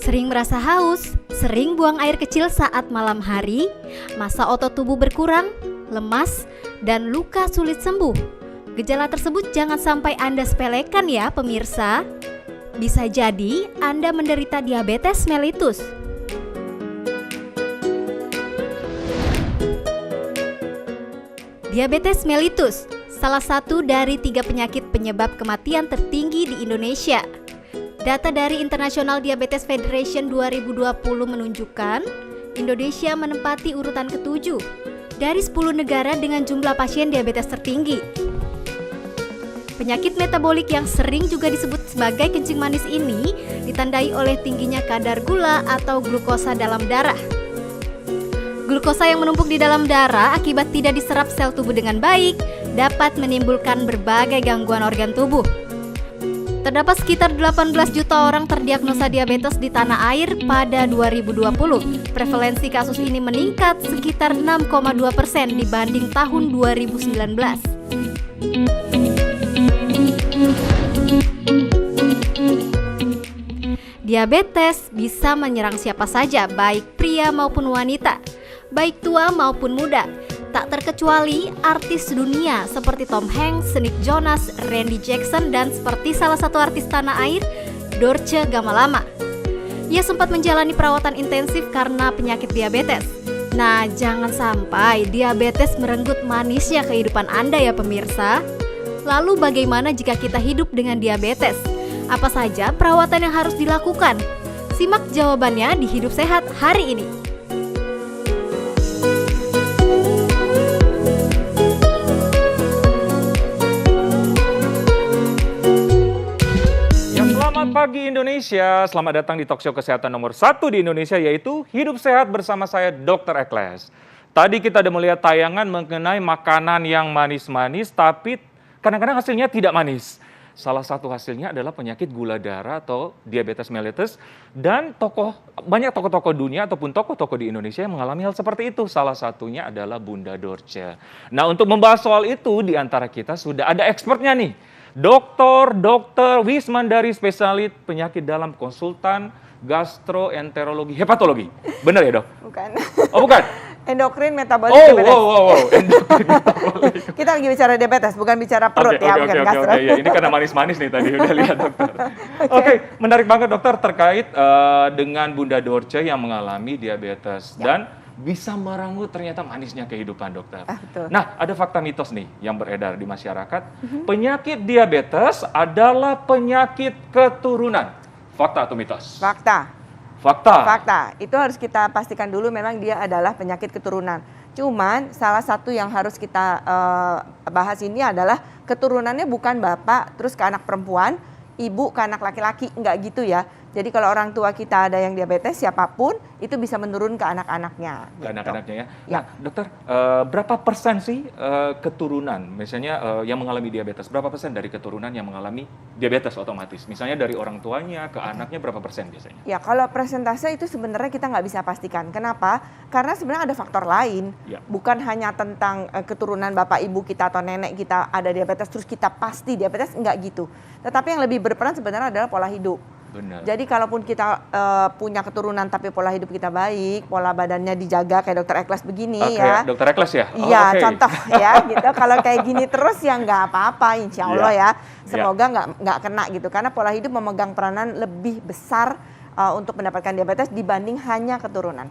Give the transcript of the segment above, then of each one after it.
Sering merasa haus, sering buang air kecil saat malam hari, masa otot tubuh berkurang, lemas, dan luka sulit sembuh. Gejala tersebut jangan sampai Anda sepelekan ya pemirsa. Bisa jadi Anda menderita diabetes mellitus. Diabetes mellitus, salah satu dari 3 penyakit penyebab kematian tertinggi di Indonesia. Data dari International Diabetes Federation 2020 menunjukkan Indonesia menempati urutan ke-7 dari 10 negara dengan jumlah pasien diabetes tertinggi. Penyakit metabolik yang sering juga disebut sebagai kencing manis ini ditandai oleh tingginya kadar gula atau glukosa dalam darah. Glukosa yang menumpuk di dalam darah akibat tidak diserap sel tubuh dengan baik dapat menimbulkan berbagai gangguan organ tubuh. Terdapat sekitar 18 juta orang terdiagnosa diabetes di tanah air pada 2020. Prevalensi kasus ini meningkat sekitar 6,2% dibanding tahun 2019. Diabetes bisa menyerang siapa saja, baik pria maupun wanita, baik tua maupun muda. Tak terkecuali artis dunia seperti Tom Hanks, Nick Jonas, Randy Jackson, dan seperti salah satu artis tanah air, Dorce Gamalama. Ia sempat menjalani perawatan intensif karena penyakit diabetes. Nah, jangan sampai diabetes merenggut manisnya kehidupan Anda ya pemirsa. Lalu bagaimana jika kita hidup dengan diabetes? Apa saja perawatan yang harus dilakukan? Simak jawabannya di Hidup Sehat hari ini. Selamat pagi Indonesia, selamat datang di talkshow kesehatan nomor 1 di Indonesia, yaitu Hidup Sehat bersama saya Dr. Ekles. Tadi kita udah melihat tayangan mengenai makanan yang manis-manis, tapi kadang-kadang hasilnya tidak manis. Salah satu hasilnya adalah penyakit gula darah atau diabetes mellitus, dan banyak tokoh-tokoh dunia ataupun tokoh-tokoh di Indonesia yang mengalami hal seperti itu. Salah satunya adalah Bunda Dorce. Nah, untuk membahas soal itu, di antara kita sudah ada expertnya nih. Dr. Wisman dari spesialis penyakit dalam konsultan gastroenterologi hepatologi. Benar ya, Dok? Bukan. Oh, bukan? Endokrin metabolik diabetes. Endokrin metabolik. Kita lagi bicara diabetes, bukan bicara perut bukan gastro. Oke. Ini karena manis-manis nih tadi udah lihat dokter. Oke, menarik banget dokter terkait dengan Bunda Dorce yang mengalami diabetes dan bisa merenggut ternyata manisnya kehidupan dokter. Betul. Nah, ada fakta mitos nih yang beredar di masyarakat. Penyakit diabetes adalah penyakit keturunan. Fakta atau mitos? Fakta. Itu harus kita pastikan dulu memang dia adalah penyakit keturunan. Cuman salah satu yang harus kita bahas ini adalah keturunannya bukan bapak terus ke anak perempuan, ibu ke anak laki-laki, enggak gitu ya. Jadi kalau orang tua kita ada yang diabetes, siapapun itu bisa menurun ke anak-anaknya. Ke anak-anaknya ya. Ya. Nah, dokter, berapa persen sih keturunan, misalnya yang mengalami diabetes, berapa persen dari keturunan yang mengalami diabetes otomatis? Misalnya dari orang tuanya ke anaknya berapa persen biasanya? Ya, kalau persentase itu sebenarnya kita nggak bisa pastikan. Kenapa? Karena sebenarnya ada faktor lain. Ya. Bukan hanya tentang keturunan bapak ibu kita atau nenek kita ada diabetes, terus kita pasti diabetes, nggak gitu. Tetapi yang lebih berperan sebenarnya adalah pola hidup. Benar. Jadi kalaupun kita punya keturunan tapi pola hidup kita baik, pola badannya dijaga kayak Dr. Ekles begini ya. Dr. Ekles ya? Iya, contoh ya gitu. Kalau kayak gini terus ya nggak apa-apa, insya Allah ya. Semoga nggak kena gitu. Karena pola hidup memegang peranan lebih besar untuk mendapatkan diabetes dibanding hanya keturunan.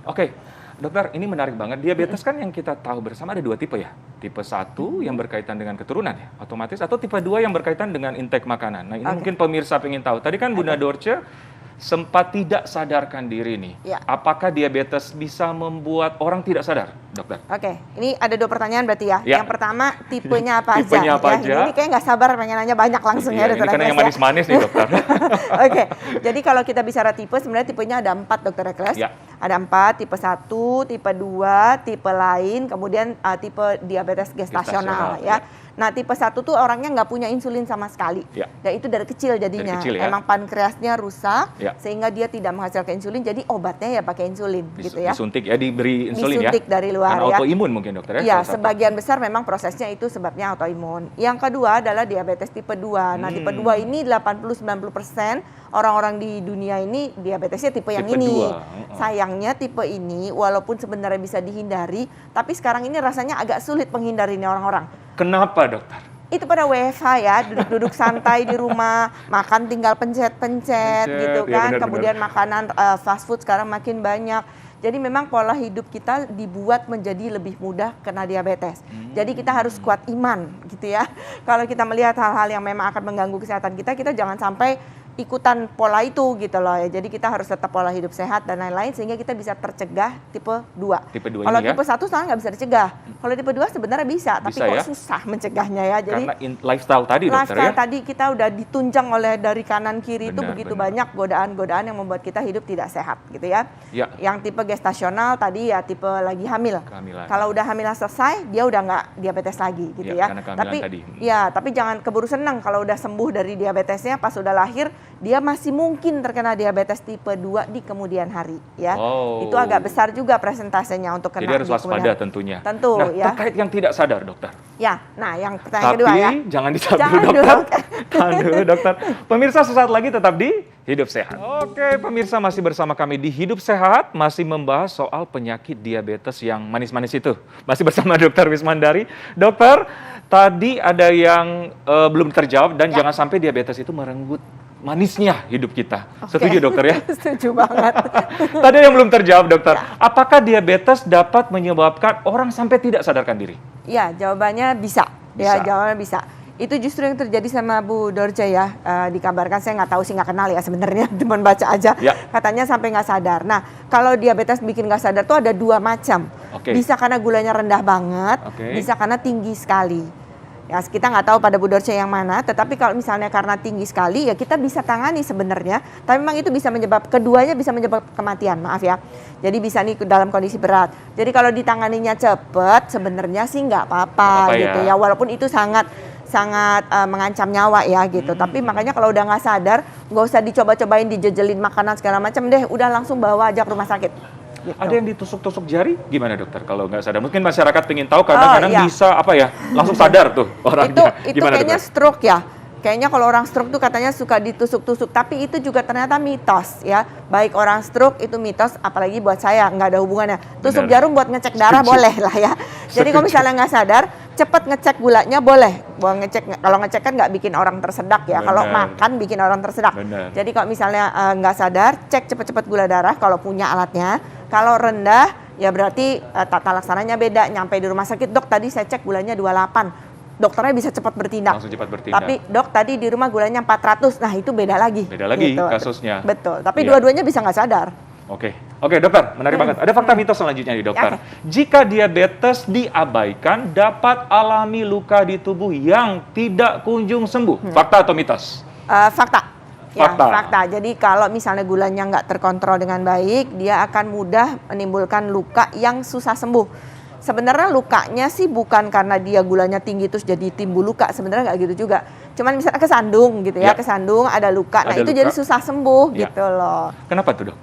Oke. Dokter, ini menarik banget. Diabetes kan yang kita tahu bersama ada 2 tipe ya. Tipe 1 yang berkaitan dengan keturunan ya, otomatis. Atau tipe 2 yang berkaitan dengan intake makanan. Nah, ini mungkin pemirsa pengen tahu. Tadi kan Bunda Dorce sempat tidak sadarkan diri nih. Ya. Apakah diabetes bisa membuat orang tidak sadar, dokter? Oke, ini ada 2 pertanyaan berarti ya. Ya. Yang pertama, tipenya apa aja? Tipenya apa aja? Ini kayak nggak sabar pengen nanya banyak langsung ya, Ini Dr. karena Ekles yang manis-manis nih, dokter. Oke, jadi kalau kita bicara tipe, sebenarnya tipenya ada 4, Dr. Ekles. Ya. Ada 4, tipe 1, tipe 2, tipe lain, kemudian tipe diabetes gestasional ya. Nah, tipe 1 tuh orangnya nggak punya insulin sama sekali. Ya. Dan itu dari kecil jadinya. Dari kecil, ya. Emang pankreasnya rusak, Ya. sehingga dia tidak menghasilkan insulin, jadi obatnya ya pakai insulin, gitu ya. Disuntik ya, diberi insulin ya. Disuntik dari luar Karena ya. autoimun mungkin dokter ya. Iya, salah satu. sebagian besar memang prosesnya itu sebabnya autoimun. Yang kedua adalah diabetes tipe 2. Nah, tipe 2 ini 80-90% orang-orang di dunia ini diabetesnya tipe yang Tipe ini. 2. Sayangnya tipe ini walaupun sebenarnya bisa dihindari, tapi sekarang ini rasanya agak sulit menghindarinya orang-orang. Kenapa dokter? Itu pada WFH ya, duduk-duduk santai di rumah, makan tinggal pencet-pencet gitu Iya, kan. benar, Kemudian makanan fast food sekarang makin banyak. Jadi memang pola hidup kita dibuat menjadi lebih mudah kena diabetes. Jadi kita harus kuat iman gitu ya. Kalau kita melihat hal-hal yang memang akan mengganggu kesehatan kita, kita jangan sampai ikutan pola itu gitu loh ya. Jadi kita harus tetap pola hidup sehat dan lain-lain sehingga kita bisa tercegah tipe 2. Tipe 2 Kalau ini ya. tipe 1 sekarang nggak bisa dicegah. Kalau tipe 2 sebenarnya bisa, tapi Bisa kok ya? susah mencegahnya ya. Jadi Karena lifestyle tadi dokter lifestyle ya. tadi kita udah ditunjang oleh dari kanan kiri itu Benar, begitu benar. banyak godaan-godaan yang membuat kita hidup tidak sehat gitu ya. Ya. Yang tipe gestasional tadi ya tipe lagi hamil. Kehamilan. Kalau udah hamil selesai dia udah nggak diabetes lagi gitu Ya, ya. karena kehamilan Tapi tadi. ya tapi jangan keburu senang kalau udah sembuh dari diabetesnya pas udah lahir dia masih mungkin terkena diabetes tipe 2 di kemudian hari ya. Oh. Itu agak besar juga persentasenya untuk kena. Jadi harus di kemudian waspada hari. tentunya. Tentu Nah, ya. terkait yang tidak sadar dokter. Ya, nah yang pertanyaan Tapi kedua ya. jangan dijawab Jangan dulu dulu. dokter. Tahan dulu dokter. Pemirsa sesaat lagi tetap di Hidup Sehat. Oke pemirsa masih bersama kami di Hidup Sehat. Masih membahas soal penyakit diabetes yang manis-manis itu. Masih bersama Dokter Wismandari. Dokter, tadi ada yang belum terjawab dan Ya. jangan sampai diabetes itu merenggut manisnya hidup kita. Oke. Setuju dokter ya? Setuju banget. Tadi yang belum terjawab dokter. Apakah diabetes dapat menyebabkan orang sampai tidak sadarkan diri? Ya, jawabannya bisa. Ya, Bisa. jawabannya bisa. Itu justru yang terjadi sama Bu Dorce ya. Dikabarkan saya nggak tahu sih, nggak kenal ya sebenarnya, cuma baca aja. Ya. Katanya sampai nggak sadar. Nah, kalau diabetes bikin nggak sadar tuh ada 2 macam. Oke. Bisa karena gulanya rendah banget, Oke. bisa karena tinggi sekali. Ya, kita nggak tahu pada Bu Dorce yang mana, tetapi kalau misalnya karena tinggi sekali, ya kita bisa tangani sebenarnya. Tapi memang itu bisa keduanya bisa menyebabkan kematian, maaf ya. Jadi bisa nih dalam kondisi berat. Jadi kalau ditanganinya cepat, sebenarnya sih nggak apa-apa Nggak apa-apa gitu ya. ya. Walaupun itu sangat mengancam nyawa ya gitu. Tapi makanya kalau udah nggak sadar, nggak usah dicoba-cobain dijejelin makanan segala macam deh. Udah langsung bawa aja ke rumah sakit. Gitu. Ada yang ditusuk-tusuk jari? Gimana dokter kalau nggak sadar? Mungkin masyarakat pengen tahu kadang-kadang iya. bisa apa ya langsung sadar tuh orangnya. Itu Gimana kayaknya dokter? stroke ya. Kayaknya kalau orang stroke tuh katanya suka ditusuk-tusuk, tapi itu juga ternyata mitos ya. Baik orang stroke itu mitos, apalagi buat saya nggak ada hubungannya. Tusuk Benar. jarum buat ngecek darah Setuju. boleh lah ya. Jadi kalau Setuju. misalnya nggak sadar, cepat ngecek gulanya boleh. Kalau ngecek kan nggak bikin orang tersedak ya. Kalau Benar. makan bikin orang tersedak. Benar. Jadi kalau misalnya nggak sadar, cek cepat-cepat gula darah kalau punya alatnya. Kalau rendah, ya berarti tata laksananya beda. Nyampe di rumah sakit, dok tadi saya cek gulanya 28. Dokternya bisa cepat bertindak. Langsung cepat bertindak. Tapi dok tadi di rumah gulanya 400, nah itu beda lagi. Beda lagi Gitu. kasusnya. Betul, tapi Iya. dua-duanya bisa nggak sadar. Oke, dokter, menarik banget. Ada fakta mitos selanjutnya nih dokter. Oke. Jika diabetes diabaikan, dapat alami luka di tubuh yang tidak kunjung sembuh. Fakta atau mitos? Fakta. Ya, Fakta. fakta. Jadi kalau misalnya gulanya nggak terkontrol dengan baik, dia akan mudah menimbulkan luka yang susah sembuh. Sebenarnya lukanya sih bukan karena dia gulanya tinggi terus jadi timbul luka, sebenarnya nggak gitu juga. Cuman misalnya kesandung gitu ya, Ya. kesandung ada luka, nah Ada itu luka. jadi susah sembuh Ya. gitu loh. Kenapa tuh dok?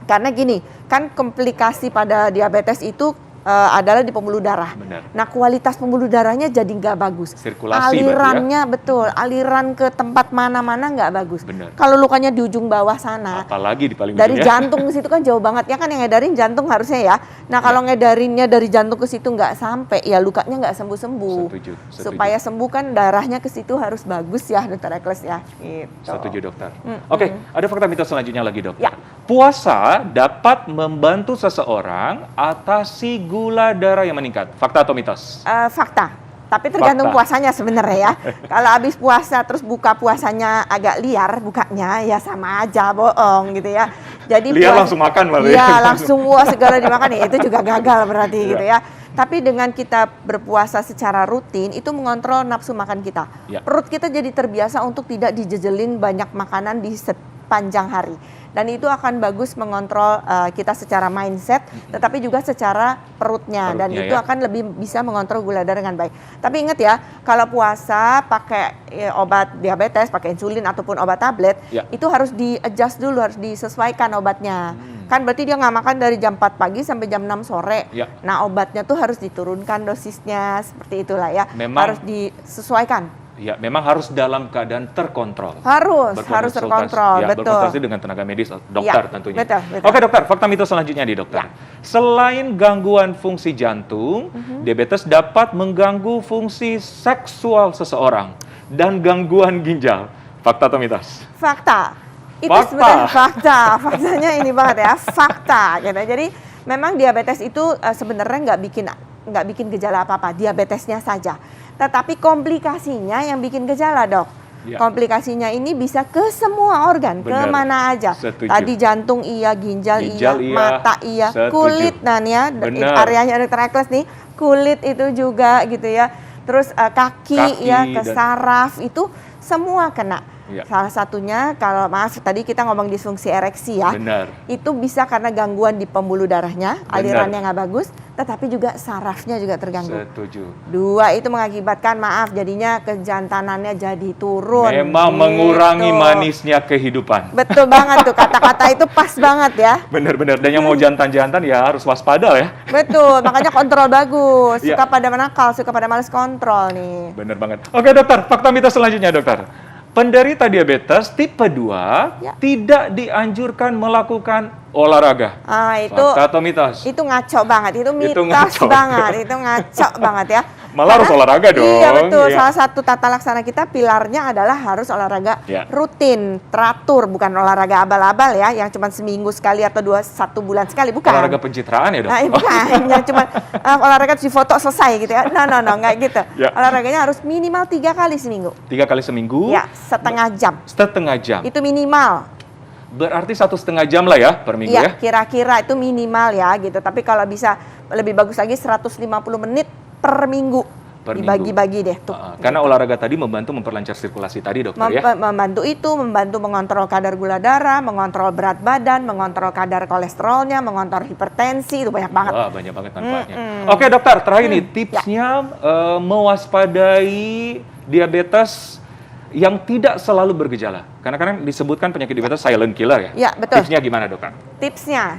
Karena gini, kan komplikasi pada diabetes itu adalah di pembuluh darah. Benar. Nah, kualitas pembuluh darahnya jadi nggak bagus. Sirkulasi berarti ya? Alirannya betul, aliran ke tempat mana-mana nggak bagus. Benar. Kalau lukanya di ujung bawah sana, Apalagi di paling dari ujung ya. jantung ke situ kan jauh banget ya kan, yang ngedarin jantung harusnya ya. Nah, kalau ngedarinnya dari jantung ke situ nggak sampai, ya lukanya nggak sembuh-sembuh. Setuju. Supaya sembuh kan darahnya ke situ harus bagus ya, Dokter Ekles ya. Gitu. Setuju dokter. Oke, ada fakta mitos selanjutnya lagi dokter. Ya. Puasa dapat membantu seseorang atasi gula darah yang meningkat. Fakta atau mitos? Fakta. Tapi tergantung Fakta. puasanya sebenarnya ya. Kalau habis puasa terus buka puasanya agak liar bukanya, ya sama aja bohong gitu ya. Jadi Liar langsung makan malah ya. Iya, langsung wah segala dimakan ya, itu juga gagal berarti Iya. gitu ya. Tapi dengan kita berpuasa secara rutin itu mengontrol nafsu makan kita. Ya. Perut kita jadi terbiasa untuk tidak dijejelin banyak makanan di sepanjang hari. dan itu akan bagus mengontrol kita secara mindset, tetapi juga secara perutnya, dan itu akan lebih bisa mengontrol gula darah dengan baik. Tapi ingat ya, kalau puasa pakai obat diabetes, pakai insulin ataupun obat tablet, itu harus di-adjust dulu, harus disesuaikan obatnya. Kan berarti dia nggak makan dari jam 4 pagi sampai jam 6 sore. Nah, obatnya tuh harus diturunkan dosisnya, seperti itulah ya. Harus disesuaikan. Ya, memang harus dalam keadaan terkontrol. Harus terkontrol, ya, betul. Berkonsultasi dengan tenaga medis, dokter tentunya. Betul. Oke dokter, fakta mitos selanjutnya nih dokter. Selain gangguan fungsi jantung, diabetes dapat mengganggu fungsi seksual seseorang dan gangguan ginjal. Fakta atau mitos? Fakta. Itu sebenarnya fakta. Faktanya ini banget ya, fakta. Gitu. Jadi memang diabetes itu sebenarnya nggak bikin gejala apa-apa, diabetesnya saja. Tetapi komplikasinya yang bikin gejala, Dok. Komplikasinya ini bisa ke semua organ, kemana aja. Tadi jantung iya, ginjal iya, mata iya, kulit ya, areanya Dr. Ekles nih, kulit itu juga gitu ya. Terus kaki ya, ke saraf itu semua kena. Salah satunya kalau tadi kita ngomong disfungsi ereksi ya, itu bisa karena gangguan di pembuluh darahnya, alirannya nggak bagus, tetapi juga sarafnya juga terganggu. Dua itu mengakibatkan jadinya kejantanannya jadi turun. Memang mengurangi manisnya kehidupan. Betul banget tuh, kata-kata itu pas banget ya. Bener-bener, dan yang mau jantan-jantan ya harus waspada ya. Betul, makanya kontrol bagus. Suka pada menakal, suka pada males kontrol nih. Bener banget. Oke dokter, fakta mitos selanjutnya dokter. Penderita diabetes tipe 2 tidak dianjurkan melakukan olahraga. Itu fakta atau mitos? Itu ngaco banget, itu mitos banget, itu ngaco banget ya. Malah harus olahraga dong. Iya betul, salah satu tata laksana kita pilarnya adalah harus olahraga rutin, teratur, bukan olahraga abal-abal ya, yang cuma seminggu sekali atau 1 bulan sekali, bukan. Olahraga pencitraan ya dok? Bukan, yang cuma olahraga di foto selesai gitu ya, no, nggak gitu. Olahraganya harus minimal 3 kali seminggu. 3 kali seminggu? Ya, setengah jam. Setengah jam? Itu minimal. Berarti 1,5 jam lah ya per minggu ya? Kira-kira itu minimal ya gitu, tapi kalau bisa lebih bagus lagi 150 menit per minggu. Dibagi-bagi deh tuh. Karena olahraga tadi membantu memperlancar sirkulasi tadi dokter ya? Membantu mengontrol kadar gula darah, mengontrol berat badan, mengontrol kadar kolesterolnya, mengontrol hipertensi, itu banyak banget. Wah, banyak banget manfaatnya. Oke dokter, terakhir nih tipsnya mewaspadai diabetes yang tidak selalu bergejala. Karena kadang disebutkan penyakit diabetes silent killer ya? Ya, betul. Tipsnya gimana dokter?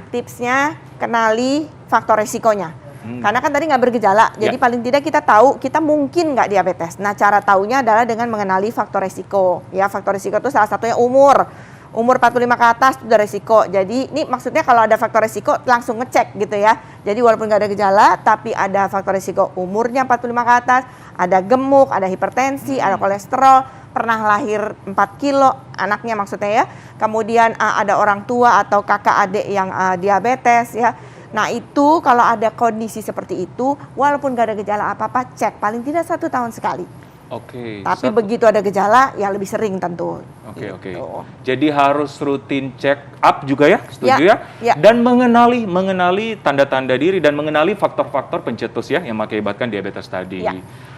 Tipsnya kenali faktor resikonya. Karena kan tadi nggak bergejala, jadi paling tidak kita tahu kita mungkin nggak diabetes. Nah, cara taunya adalah dengan mengenali faktor resiko. Ya, faktor resiko itu salah satunya umur. Umur 45 ke atas itu udah resiko. Jadi ini maksudnya kalau ada faktor resiko langsung ngecek gitu ya. Jadi walaupun nggak ada gejala, tapi ada faktor resiko umurnya 45 ke atas, ada gemuk, ada hipertensi, ada kolesterol, pernah lahir 4 kilo anaknya maksudnya ya. Kemudian ada orang tua atau kakak adik yang diabetes ya. Nah itu kalau ada kondisi seperti itu, walaupun gak ada gejala apa-apa, cek paling tidak 1 tahun sekali. Tapi begitu ada gejala, ya lebih sering tentu. Oke. Jadi harus rutin check up juga ya, setuju ya? Dan mengenali tanda-tanda diri dan mengenali faktor-faktor pencetus ya yang mengakibatkan diabetes tadi.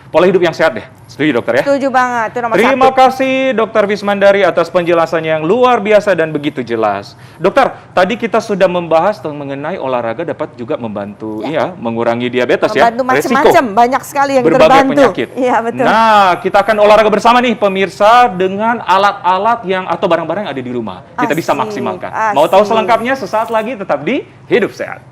Pola hidup yang sehat deh, setuju dokter ya? Setuju banget, itu nomor 1. Terima kasih Dokter Wismandari atas penjelasannya yang luar biasa dan begitu jelas. Dokter, tadi kita sudah membahas mengenai olahraga dapat juga membantu mengurangi diabetes membantu macam-macam, banyak sekali yang berbagai terbantu. Penyakit. Iya betul. Nah, kita akan olahraga bersama nih pemirsa dengan alat-alat yang atau barang-barang yang ada di rumah. Kita bisa maksimalkan. Mau tahu selengkapnya sesaat lagi, tetap di Hidup Sehat.